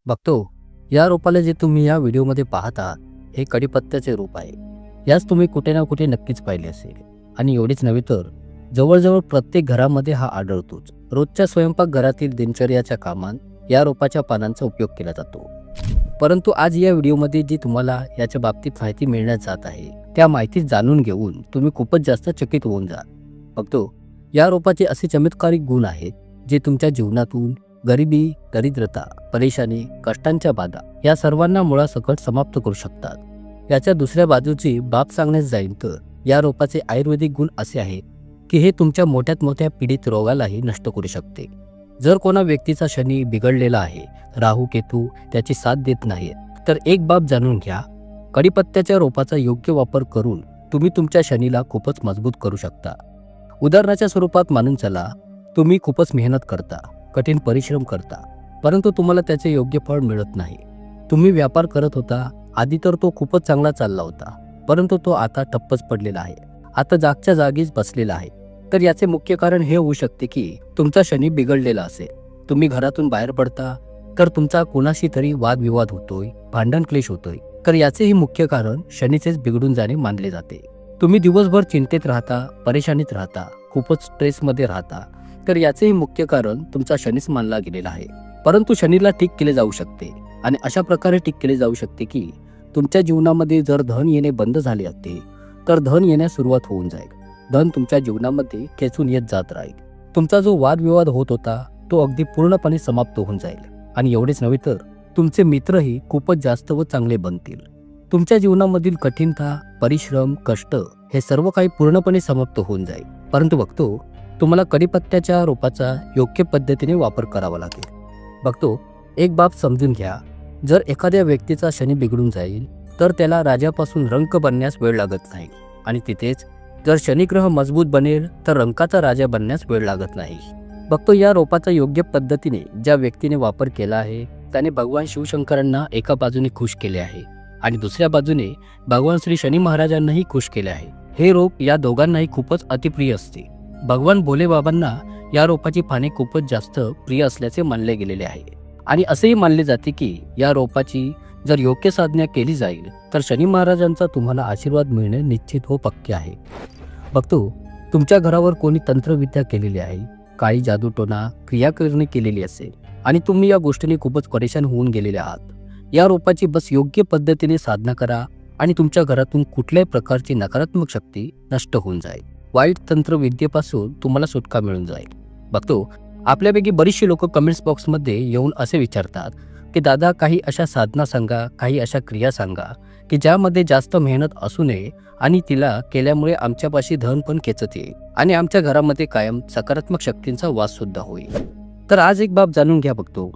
बघतो या रोपाला जे तुम्ही या व्हिडिओमध्ये पाहत आहात हे कढीपत्त्याचे रोप आहे। यास तुम्ही कुठे ना कुठे नक्कीच पाहिले असेल आणि एवढेच नव्हे तर जवळजवळ प्रत्येक घरामध्ये हा आढळतोच। रोजच्या स्वयंपाकघरातील दिनचर्याच्या कामात या रोपाच्या पानांचा उपयोग केला जातो। परंतु आज या व्हिडिओमध्ये जी तुम्हाला याच्या बाबतीत माहिती मिळण्यात जात आहे त्या माहिती जाणून घेऊन तुम्ही खूपच जास्त चकित होऊन जाल। बघतो या रोपाचे असे चमत्कारिक गुण आहेत जे तुमच्या जीवनातून गरिबी, दरिद्रता, परेशानी, कष्टांच्या बाधा या सर्वांना मुळासकट समाप्त करू शकतात। याच्या दुसऱ्या बाजूची बाब सांगण्यास जाईल तर या रोपाचे आयुर्वेदिक गुण असे आहेत की हे तुमच्या मोठ्यात मोठ्या पीडित रोगालाही नष्ट करू शकते। जर कोणा व्यक्तीचा शनी बिघडलेला आहे, राहू केतू त्याची साथ देत नाहीत, तर एक बाब जाणून घ्या, कढीपत्त्याच्या रोपाचा योग्य वापर करून तुम्ही तुमच्या शनीला खूपच मजबूत करू शकता। उदाहरणाच्या स्वरूपात मानून चला, तुम्ही खूपच मेहनत करता, कठीण परिश्रम करता, परंतु तुम्हाला त्याचे योग्य फळ मिळत नाही। तुम्ही व्यापार करत होता, आधी तर तो खूपच चांगला चालला होता, परंतु तो आता ठप्पच पडलेला आहे, आता जागच्या जागीच बसलेला आहे। तर याचे मुख्य कारण हे होऊ शकते की तुमचा शनी बिघडलेला असेल। तुम्ही घरातून बाहेर पडता तर तुमचा कोणाशी तरी वादविवाद होतोय, भांडण क्लेश होतोय, तर याचेही मुख्य कारण शनीचेच बिघडून जाणे मानले जाते। तुम्ही दिवसभर चिंतेत राहता, परेशानीत राहता, खूपच स्ट्रेसमध्ये राहता, तर याचेही मुख्य कारण तुमचा शनीच मानला गेलेला आहे। परंतु शनीला ठीक केले जाऊ शकते आणि अशा प्रकारे ठीक केले जाऊ शकते की तुमच्या जीवनामध्ये जर धन येणे बंद झाले असते तर धन येण्यास सुरुवात होऊन जाईल। धन तुमच्या जीवनामध्ये खेचून येत जात राहील। तुमचा जो वादविवाद होत होता तो अगदी पूर्णपणे समाप्त होऊन जाईल आणि एवढेच नव्हे तर तुमचे मित्रही खूपच जास्त व चांगले बनतील। तुमच्या जीवनामधील कठीणता, परिश्रम, कष्ट हे सर्व काही पूर्णपणे समाप्त होऊन जाईल। परंतु बघतो तुम्हाला कढीपत्त्याच्या रोपाचा योग्य पद्धतीने वापर करावा लागेल। बघतो एक बाब समजून घ्या, जर एखाद्या व्यक्तीचा शनी बिघडून जाईल तर त्याला राजापासून रंक बनण्यास वेळ लागत नाही आणि तिथेच जर शनिग्रह मजबूत बनेल तर रंकाचा राजा बनण्यास वेळ लागत नाही। बघतो या रोपाचा योग्य पद्धतीने ज्या व्यक्तीने वापर केला आहे त्याने भगवान शिवशंकरांना एका बाजूने खुश केले आहे आणि दुसऱ्या बाजूने भगवान श्री शनी महाराजांनाही खुश केले आहे। हे रोप या दोघांनाही खूपच अतिप्रिय असते। भगवान भोले बाबांना या रोपाची पाने खूपच जास्त प्रिय असल्याचे मानले गेलेले आहे आणि असेही मानले जाते की या रोपाची जर योग्य साधना केली जाईल तर शनी महाराजांचा तुम्हाला आशीर्वाद मिळणे निश्चित व पक्के आहे। बघतो तुमच्या घरावर कोणी तंत्रविद्या केलेली आहे, काही जादूटोना क्रियाकरणी केलेली असेल आणि तुम्ही या गोष्टीने खूपच परेशान होऊन गेलेले आहात। या रोपाची बस योग्य पद्धतीने साधना करा आणि तुमच्या घरातून कुठल्याही प्रकारची नकारात्मक शक्ती नष्ट होऊन जाईल। वाईट तंत्रविद्येपासून तुम्हाला सुटका मिळून जाईल। बघतो आपल्यापैकी बरीचशी लोक कमेंट्स बॉक्समध्ये येऊन असे विचारतात की दादा काही अशा साधना सांगा, काही अशा क्रिया सांगा की ज्यामध्ये जास्त मेहनत असू नये आणि तिला केल्यामुळे आमच्यापाशी धन पण खेचत येईल आणि आमच्या घरामध्ये कायम सकारात्मक शक्तींचा वास सुद्धा होईल। तर आज एक बाब जाणून घ्या, बघतो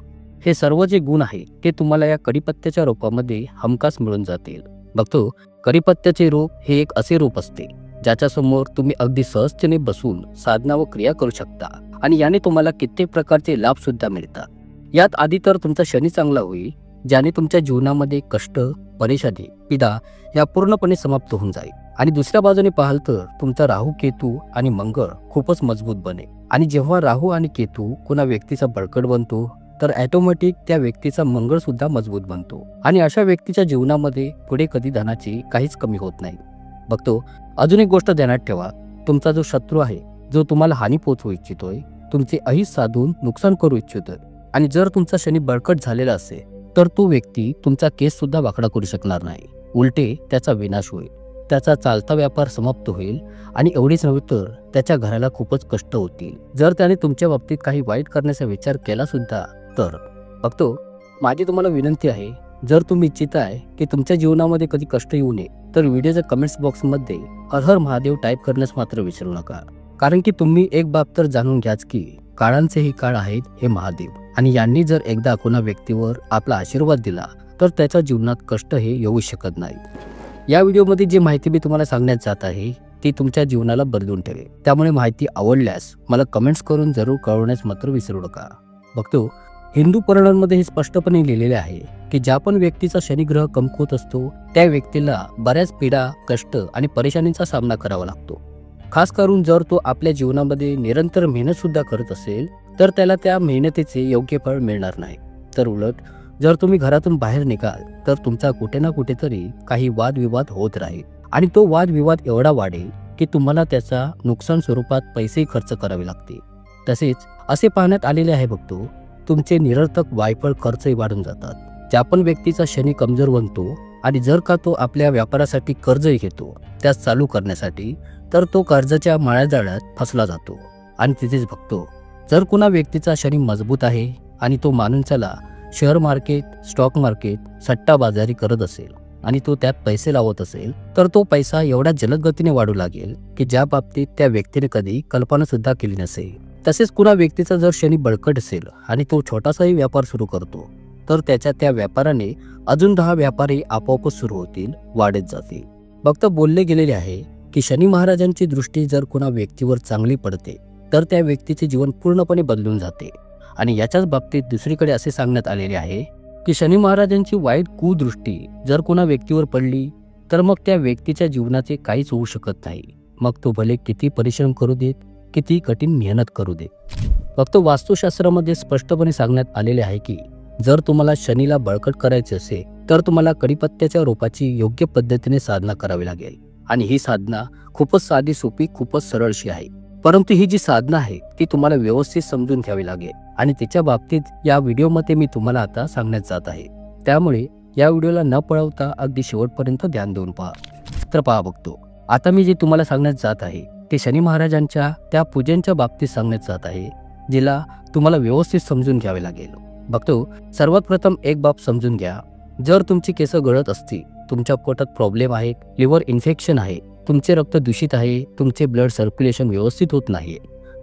हे सर्व जे गुण आहे ते तुम्हाला या कढीपत्त्याच्या रोपामध्ये हमखास मिळून जातील। बघतो कढीपत्त्याचे रोप हे एक असे रोप असते ज्याच्या समोर तुम्ही अगदी सहजतेने बसून साधना व क्रिया करू शकता आणि याने तुम्हाला कित्येक प्रकारचे लाभ सुद्धा मिळतात। यात आधी तर तुमचा शनी चांगला होईल, ज्याने तुमच्या जीवनामध्ये कष्ट, परेशानी, पीडा या पूर्णपणे समाप्त होऊन जाईल आणि दुसऱ्या बाजूने पाहाल तर तुमचा राहू, केतू आणि मंगळ खूपच मजबूत बनेल आणि जेव्हा राहू आणि केतू कोणा व्यक्तीचा बळकट बनतो तर ऑटोमॅटिक त्या व्यक्तीचा मंगळ सुद्धा मजबूत बनतो आणि अशा व्यक्तीच्या जीवनामध्ये पुढे कधी धनाची काहीच कमी होत नाही। बघतो अजून एक गोष्ट ध्यानात ठेवा, तुमचा जो शत्रू आहे, जो तुम्हाला हानी पोहोचवू इच्छितोय, तुमचे अहित साधून नुकसान करू इच्छितोय आणि जर तुमचा शनी बळकट झालेला असेल तर तो व्यक्ती तुमचा केस सुद्धा वाकडा करू शकणार नाही, उलटे त्याचा विनाश होईल, त्याचा चालता व्यापार समाप्त होईल आणि एवढेच नव्हे तर त्याच्या घराला खूपच कष्ट होतील जर त्याने तुमच्या बाबतीत काही वाईट करण्याचा विचार केला सुद्धा तर। बघतो माझी तुम्हाला विनंती आहे, जर तुम्ही इच्छिताय की तुमच्या जीवनामध्ये कधी कष्ट येऊ नये तर व्हिडिओच्या कमेंट्स बॉक्समध्ये हर हर महादेव टाईप करण्यास मात्र विसरू नका, कारण की तुम्ही एक बाब तर जाणून घ्याच की काळांचेही काळ आहेत हे महादेव आणि यांनी जर एकदा कोणा व्यक्तीवर आपला आशीर्वाद दिला तर त्याच्या जीवनात कष्ट हे येऊ शकत नाही। या व्हिडिओमध्ये जी माहिती मी तुम्हाला सांगण्यात जात आहे ती तुमच्या जीवनाला बदलून ठेवेल, त्यामुळे माहिती आवडल्यास मला कमेंट्स करून जरूर कळवण्यास मात्र विसरू नका। बघतो हिंदू पुराणांमध्ये हे स्पष्टपणे लिहिलेले आहे की ज्या पण व्यक्तीचा शनिग्रह कमकुवत असतो त्या व्यक्तीला बऱ्याच पीडा, कष्ट आणि परेशानीचा सामना करावा लागतो। खास करून जर तो आपल्या जीवनामध्ये निरंतर मेहनत सुद्धा करत असेल तर त्याला त्या मेहनतीचे योग्य फळ मिळणार नाही, तर उलट जर तुम्ही घरातून बाहेर निघाल तर तुमचा कुठे ना कुठेतरी काही वादविवाद होत राहील आणि तो वादविवाद एवढा वाढेल की तुम्हाला त्याचा नुकसान स्वरूपात पैसेही खर्च करावे लागतील. तसेच असे पाहण्यात आलेले आहे बघतो, तुमचे निरर्थक वायफळ खर्चही वाढून जातात. ज्या पण व्यक्तीचा शनी कमजोर बनतो आणि जर का तो आपल्या व्यापारासाठी कर्जही घेतो त्यास चालू करण्यासाठी, तर तो कर्जाच्या मायाजाळ्यात फसला जातो. आणि तिथेच बघतो, जर कुणा व्यक्तीचा शनी मजबूत आहे आणि तो माणूसाला शेअर मार्केट, स्टॉक मार्केट, सट्टा बाजारी करत असेल आणि तो त्यात पैसे लावत असेल, तर तो पैसा एवढ्या जलद गतीने वाढू लागेल की ज्या बाबतीत त्या व्यक्तीने कधी कल्पना सुद्धा केली नसेल. तसेच कुणा व्यक्तीचा जर शनी बळकट असेल आणि तो छोटासाही व्यापार सुरू करतो, तर त्याच्या त्या व्यापाराने अजून 10 व्यापारही आपोआपच सुरू होतील, वाढत जातील. फक्त बोलले गेलेले आहे की शनी महाराजांची दृष्टी जर कुणा व्यक्तीवर चांगली पडते तर त्या व्यक्तीचे जीवन पूर्णपणे बदलून जाते. आणि याच्याच बाबतीत दुसरीकडे असे सांगण्यात आलेले आहे की शनी महाराजांची वाईट कुदृष्टी जर कोणा व्यक्तीवर पडली तर मग त्या व्यक्तीच्या जीवनाचे काहीच होऊ शकत नाही. मग तो भले किती परिश्रम करू देत, किती कठीण मेहनत करू देत. फक्त वास्तुशास्त्रामध्ये स्पष्टपणे सांगण्यात आलेले आहे की जर तुम्हाला शनीला बळकट करायचे असेल तर तुम्हाला कडीपत्त्याच्या रोपाची योग्य पद्धतीने साधना करावी लागेल. आणि ही साधना खूपच साधी सोपी, खूपच सरळशी आहे. परंतु ही जी साधना आहे ती तुम्हाला व्यवस्थित समजून घ्यावी लागेल आणि तिच्या बाबतीत या व्हिडिओमध्ये मी तुम्हाला आता सांगण्यात जात आहे. त्यामुळे या व्हिडिओला न पळवता अगदी शेवटपर्यंत ध्यान देऊन पहा. तर पहा बघतो, आता मी जे तुम्हाला सांगण्यात जात आहे ते शनी महाराजांच्या त्या पूजेच्या बाबतीत सांगण्यात जात आहे, जिला तुम्हाला व्यवस्थित समजून घ्यावे लागेल. बघतो, सर्वात प्रथम एक बाब समजून घ्या. जर तुमची केस गळत असतील, तुमच्या पोटात प्रॉब्लेम आहे, लिव्हर इन्फेक्शन आहे, तुमचे रक्त दूषित आहे, तुमचे ब्लड सर्क्युलेशन व्यवस्थित होत नाही,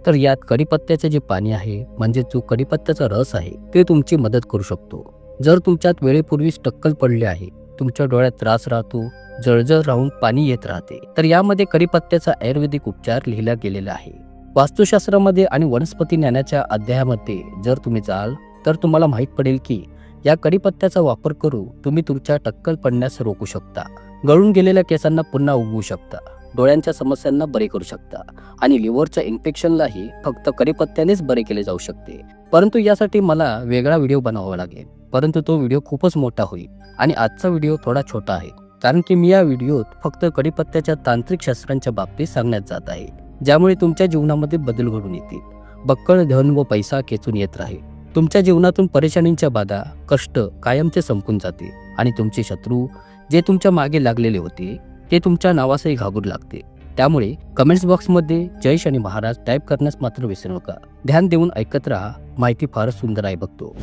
तर यात कडीपत्त्याचे जे पाणी आहे म्हणजे जो कडीपत्त्याचा रस आहे ते तुमची मदत करू शकतो. जर तुमच्यात वेळेपूर्वीच टक्कल पडले आहे, तुमच्या डोळ्यात त्रास राहतो, जळजळ राहून पाणी येत राहते, तर यामध्ये कडीपत्त्याचा आयुर्वेदिक उपचार लिहिला गेलेला आहे. वास्तुशास्त्रामध्ये आणि वनस्पती ज्ञानाच्या अध्यायामध्ये जर तुम्ही जाल तर तुम्हाला माहीत पडेल की या कडीपत्त्याचा वापर करून तुम्ही तुमच्या टक्कल पडण्यास रोखू शकता, गळून गेलेल्या केसांना पुन्हा उगवू शकता, डोळ्यांच्या समस्यांना बरे करू शकता आणि लिव्हरच्या इन्फेक्शनलाही फक्त कडीपत्त्यानेच बरे केले जाऊ शकते. परंतु यासाठी मला वेगळा व्हिडिओ बनवावा लागेल, परंतु तो व्हिडिओ खूपच मोठा होईल आणि आजचा व्हिडिओ थोडा छोटा आहे, कारण की मी या व्हिडिओत फक्त कडीपत्त्याच्या तांत्रिक शास्त्रांच्या बाबतीत सांगण्यात जात आहे, ज्यामुळे तुमच्या जीवनामध्ये बदल घडून येतील. बक्कळ धन व पैसा खेचून येत राहील, तुमच्या जीवनातून परेशानींच्या बाधा, कष्ट कायमचे संपून जातील आणि तुमचे शत्रू जे तुमच्या मागे लागलेले होते ते तुमच्या नावासही घाबरू लागते. त्यामुळे कमेंट्स बॉक्समध्ये जय शनी महाराज टाईप करण्यास मात्र विसरू नका. ध्यान देऊन ऐकत राहा, माहिती फारच सुंदर आहे बघतो.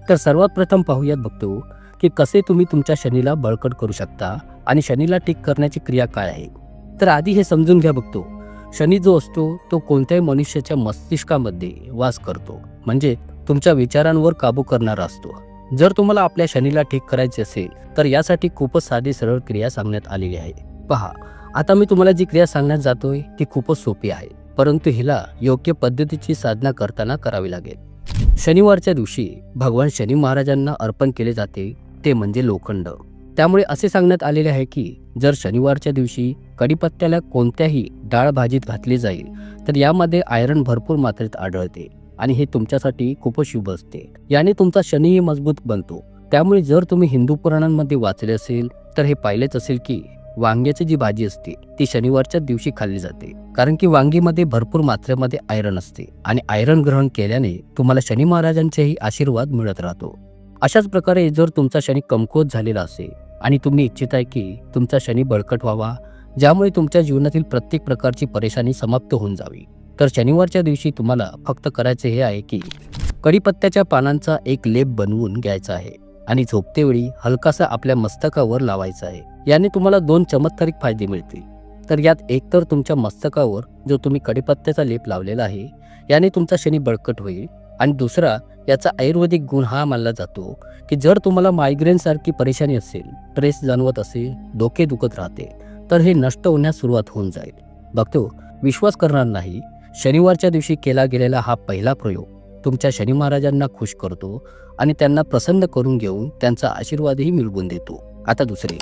तर सर्वात प्रथम पाहूयात बघतो की कसे तुम्ही तुमच्या शनीला बळकट करू शकता आणि शनीला ठीक करण्याची क्रिया काय आहे. तर आधी हे समजून घ्या बघतो, शनी जो असतो तो कोणत्याही मनुष्याच्या मस्तिष्कामध्ये वास करतो, म्हणजे तुमच्या विचारांवर काबू करणारा असतो. जर तुम्हाला आपल्या शनीला ठीक करायचे असेल तर यासाठी खूपच साधी सरळ क्रिया सांगण्यात आलेली आहे. पहा, आता मी तुम्हाला जी क्रिया सांगण्यात जातोय ती खूपच सोपी आहे, परंतु हिला योग्य पद्धतीची साधना करताना करावी लागेल. शनिवारच्या दिवशी भगवान शनी महाराजांना अर्पण केले जाते ते म्हणजे लोखंड. त्यामुळे असे सांगण्यात आलेले आहे की जर शनिवारच्या दिवशी कडीपत्त्याला कोणत्याही डाळ भाजीत घातली जाईल तर यामध्ये आयरन भरपूर मात्रेत आढळते आणि हे तुमच्यासाठी खूपच शुभ असते. याने तुमचा शनीही मजबूत बनतो. त्यामुळे जर तुम्ही हिंदू पुराणांमध्ये वाचले असेल तर हे पाहिलेच असेल की वांग्याची जी भाजी असते ती शनिवारच्या दिवशी खाल्ली जाते, कारण की वांगीमध्ये भरपूर मात्रेमध्ये आयरन असते आणि आयरन ग्रहण केल्याने तुम्हाला शनी महाराजांचेही आशीर्वाद मिळत राहतो. अशाच प्रकारे जर तुमचा शनी कमकुवत झालेला असेल आणि तुम्ही इच्छिताय की तुमचा शनी बळकट व्हावा, ज्यामुळे तुमच्या जीवनातील प्रत्येक प्रकारची परेशानी समाप्त होऊन जावी, तर शनिवारच्या दिवशी तुम्हाला फक्त करायचे हे आहे की कडीपत्त्याच्या पानांचा एक लेप बनवून घ्यायचा आहे आणि झोपतेवेळी हलकासा आपल्या मस्तकावर लावायचा आहे. याने तुम्हाला 2 चमत्कारिक फायदे मिळतील. तर यात एक तर तुमच्या मस्तकावर जो तुम्ही कडीपत्त्याचा लेप लावलेला आहे याने तुमचा शनी बळकट होईल आणि दुसरा याचा आयुर्वेदिक गुण हा मानला जातो की जर तुम्हाला मायग्रेन सारखी परेशानी असेल, स्ट्रेस जाणवत असेल, डोके दुखत राहते, तर हे नष्ट होण्यास सुरुवात होऊन जाईल. बघतो, विश्वास करणार नाही, शनिवारच्या दिवशी केला गेलेला हा पहिला प्रयोग तुमच्या शनी महाराजांना खुश करतो आणि त्यांना प्रसन्न करून घेऊन त्यांचा आशीर्वादही मिळवून देतो. आता दुसरे,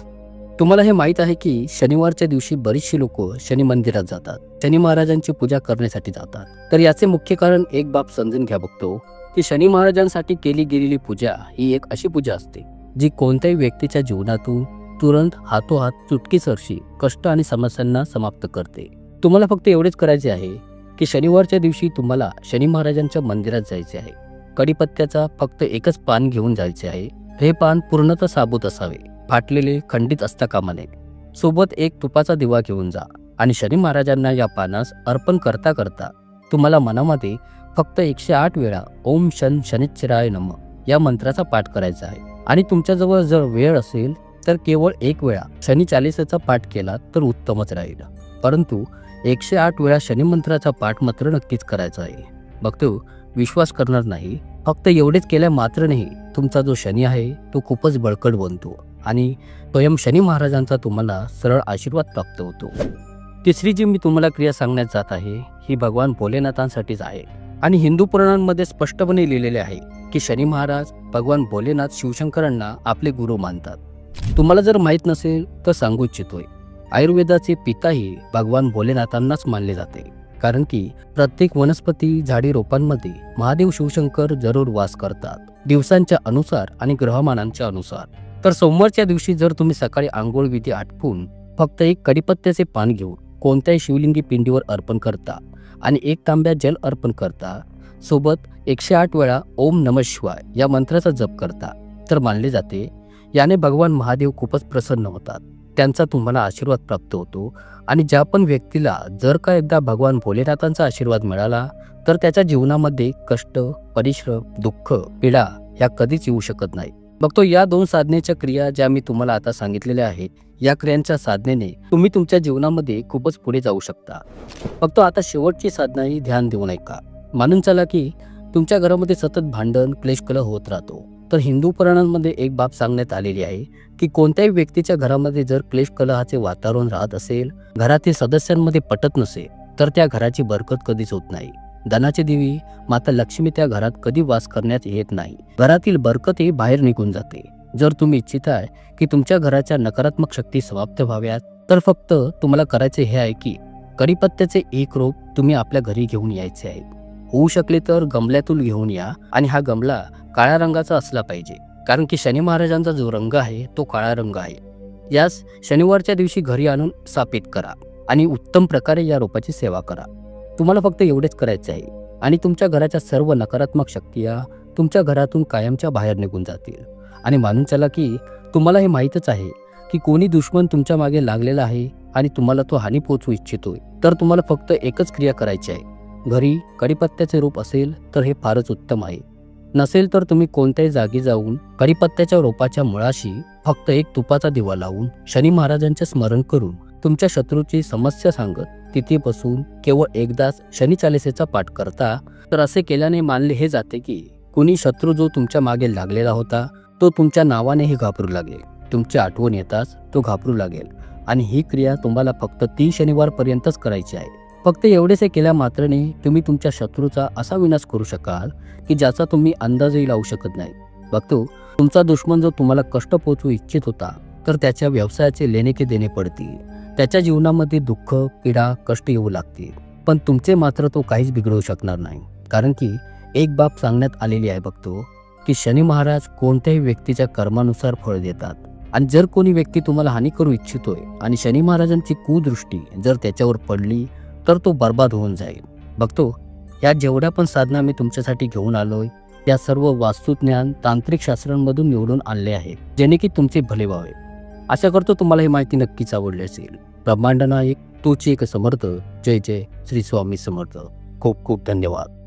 तुम्हाला हे माहीत आहे की शनिवारच्या दिवशी बरीचशी लोक शनी मंदिरात जातात, शनी महाराजांची पूजा करण्यासाठी जातात. तर याचे मुख्य कारण एक बाब समजून घ्या बघतो, की शनी महाराजांसाठी केली गेलेली पूजा ही एक अशी पूजा असते जी कोणत्याही व्यक्तीच्या जीवनातून तुरंत हातोहात चुटकीसरशी कष्ट आणि समस्यांना समाप्त करते. तुम्हाला फक्त एवढेच करायचे आहे की शनिवारच्या दिवशी तुम्हाला शनी महाराजांच्या मंदिरात जायचे आहे. कडीपत्त्याचा फक्त एकच पान घेऊन जायचे आहे. हे पान पूर्णतः साबूत असावे, फाटलेले खंडित असता कामा नये. सोबत एक तुपाचा दिवा घेऊन जा आणि शनी महाराजांना या पानास अर्पण करता करता तुम्हाला मनामध्ये फक्त 108 वेळा ओम शन शनिश्चराय नमः या मंत्राचा पाठ करायचा आहे. आणि तुमच्याजवळ जर वेळ असेल तर केवळ 1 वेळा शनी चालीसाचा पाठ केला तर उत्तमच राहील. परंतु 108 वेळा शनी मंत्राचा पाठ मात्र नक्कीच करायचा आहे. बघतो विश्वास करणार नाही, फक्त एवढेच केल्या मात्र नाही तुमचा जो शनी आहे तो खूपच बळकट बनतो आणि स्वयं शनी महाराजांचा तुम्हाला सरळ आशीर्वाद प्राप्त होतो. तिसरी जी मी तुम्हाला क्रिया सांगण्यात जात आहे ही भगवान भोलेनाथांसाठीच आहे आणि हिंदू पुराणांमध्ये स्पष्टपणे लिहिलेले आहे की शनी महाराज भगवान भोलेनाथ शिवशंकरांना आपले गुरु मानतात. तुम्हाला जर माहीत नसेल तर सांगू इच्छितोय, आयुर्वेदाचे पिताही भगवान भोलेनाथांनाच मानले जाते. कारण की प्रत्येक वनस्पती झाडी रोपांमध्ये महादेव शिवशंकर जरूर वास करतात, दिवसांच्या अनुसार आणि ग्रहमानांच्या अनुसार. तर सोमवारच्या दिवशी जर तुम्ही सकाळी आंघोळ विधी आटपून फक्त एक कडीपत्त्याचे पान घेऊन कोणत्याही शिवलिंगी पिंडीवर अर्पण करता आणि 1 तांब्या जल अर्पण करता, सोबत 108 वेळा ओम नमः शिवाय या मंत्राचा जप करता, तर मानले जाते याने भगवान महादेव खूपच प्रसन्न होतात, त्यांचा तुम्हाला आशीर्वाद प्राप्त होतो. आणि ज्या पण व्यक्तीला जर का एकदा भगवान भोलेनाथांचा आशीर्वाद मिळाला तर त्याच्या जीवनामध्ये कष्ट, परिश्रम, दुःख, पीडा ह्या कधीच येऊ शकत नाही. बघतो या 2 साधनेच्या क्रिया ज्या मी तुम्हाला आता सांगितलेल्या आहेत, या क्रियांच्या साधनेने तुम्ही तुमच्या जीवनामध्ये खूपच पुढे जाऊ शकता. फक्त आता शेवटची साधना ही ध्यान देऊ नका. मानून चला की तुमच्या घरामध्ये सतत भांडण, क्लेशकलह होत राहतो. तर हिंदू पुराणांमध्ये एक बाब सांगण्यात आलेली आहे की कोणत्याही व्यक्तीच्या घरामध्ये जर क्लेशकलहाचे वातावरण राहत असेल, घरातील सदस्यांमध्ये पटत नसेल, तर त्या घराची बरकत कधीच होत नाही. धनाची देवी माता लक्ष्मी त्या घरात कधी वास करण्यात येत नाही. घरातील बरकतही बाहेर निघून जाते. जर तुम्ही इच्छिताय की तुमच्या घराच्या नकारात्मक शक्ती समाप्त व्हाव्यात, तर फक्त तुम्हाला करायचे हे आहे की कडीपत्त्याचे 1 रोप तुम्ही आपल्या घरी घेऊन यायचे आहे. होऊ शकले तर गमल्यातून घेऊन या आणि हा गमला काळ्या रंगाचा असला पाहिजे, कारण की शनी महाराजांचा जो रंग आहे तो काळा रंग आहे. यास शनिवारच्या दिवशी घरी आणून स्थापित करा आणि उत्तम प्रकारे या रोपाची सेवा करा. तुम्हाला फक्त एवढेच करायचे आहे आणि तुमच्या घराच्या सर्व नकारात्मक शक्ती तुमच्या घरातून कायमच्या बाहेर निघून जातील. आणि मानून चला की तुम्हाला हे माहीतच आहे की कोणी दुश्मन तुमच्या मागे लागलेला आहे आणि तुम्हाला तो हानी पोहोचवू इच्छितोय, तर तुम्हाला फक्त एकच क्रिया करायची आहे. घरी कडीपत्त्याचे रोप असेल तर हे फारच उत्तम आहे. नसेल तर तुम्ही कोणत्याही जागी जाऊन कडीपत्त्याच्या रोपाच्या मुळाशी फक्त 1 तुपाचा दिवा लावून शनी महाराजांचे स्मरण करून तुमच्या शत्रूची समस्या सांगत तिथे बसून केवळ एकदाच शनी चालीसेचा पाठ करता. तर असे केल्याने मानले हे जाते की कुणी शत्रू जो तुमच्या मागे लागलेला होता तो तुमच्या नावानेही घाबरू लागेल, तुमची आठवण येताच तो घाबरू लागेल. आणि ही क्रिया तुम्हाला फक्त 3 शनिवारपर्यंतच करायची आहे. फक्त एवढेसे केल्या मात्राने तुम्ही तुमच्या शत्रूचा असा विनाश करू शकाल की ज्याचा तुम्ही अंदाजही लावू शकत नाही. बघतो तुमचा दुश्मन जो तुम्हाला कष्ट पोहोचवू इच्छित होता, तर त्याच्या व्यवसायाचे लेणे के देणे पडतील, त्याच्या जीवनामध्ये दुःख, पीडा, कष्ट येऊ लागतील. पण तुमचे मात्र तो काहीच बिघडवू शकणार नाही. कारण की एक बाब सांगण्यात आलेली आहे बघतो की शनी महाराज कोणत्याही व्यक्तीच्या कर्मानुसार फळ देतात. आणि जर कोणी व्यक्ती तुम्हाला हानी करू इच्छितोय आणि शनी महाराजांची कुदृष्टी जर त्याच्यावर पडली तर तो बर्बाद होऊन जाईल. बघतो या जेवढ्या पण साधना मी तुमच्यासाठी घेऊन आलोय या सर्व वास्तुज्ञान, तांत्रिक शास्त्रांमधून निवडून आणले आहेत, जेणे की तुमचे भले व्हावे. आशा करतो तुम्हाला ही माहिती नक्कीच आवडली असेल. ब्रह्मांड नायक तोच एक समर्थ. जय जय श्री स्वामी समर्थ. खूप खूप धन्यवाद.